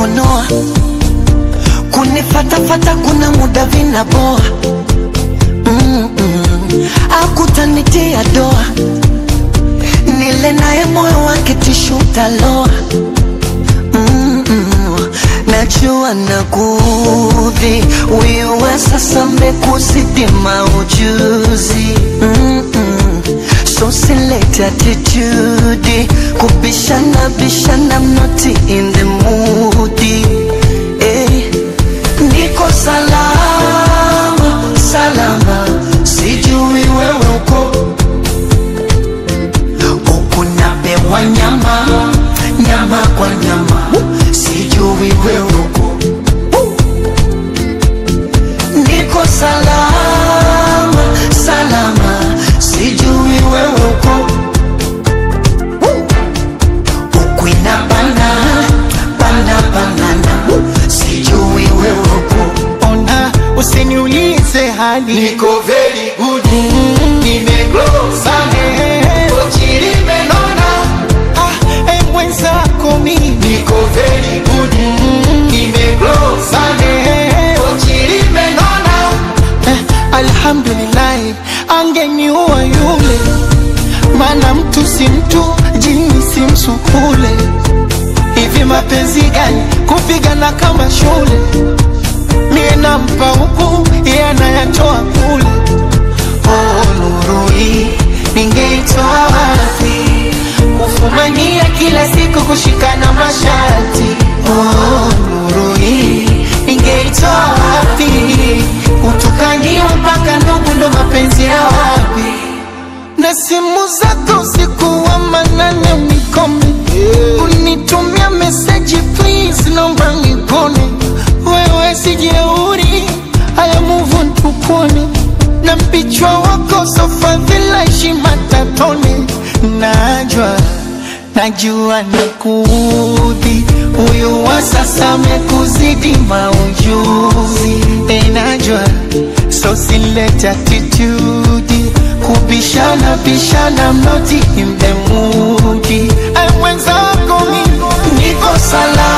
kukonoa, kunifata kuna muda vinaboa. Hakutanitia doa, nile naye moyo wake tishu taloa. Najua nakuudhi, wewe sasa mekuzidi maujuzi. So select attitude, kubishana bishana, I'm not in the mood. Niko salama, salama, sijui wewe uko. Uko napewa nyama, nyama kwa nyama, sijui wewe uko. Niko salama, salama, sijui wewe uko. Uko inabana, bana banana, sijui wewe uko. Ona usiniulize hali, niko very good, nimegrow sana, kochiri menona. Mwenzako mimi niko very good, nimegrow sana, kochiri menona. Alhamdulillah, angeniua yule, maana mtu si mtu, jini si msukule. Hivi mapenzi gani kupigana kama shule? Mie nampa huku, yeye anayatoa kule. Oh, nuru hii ningeitoa wapi? Kufumania kila siku kushikana mashati. Oh, nuru hii ningeitoa wapi? Kutukania mpaka ndugu ndo mapenzi ya wapi? Na simu zako usiku wa manane unikome, unitumia message please naomba nikone. Wewe sijeuri, haya move on tukone. Na mpichwa wako sofa vila heshima tatone. Najua nakuudhi, huyu wa sasa mekuzidi maujuzi. Najua so select attitude, kubishana bishana, I'm not in the mood. Mwenzako mimi niko salama.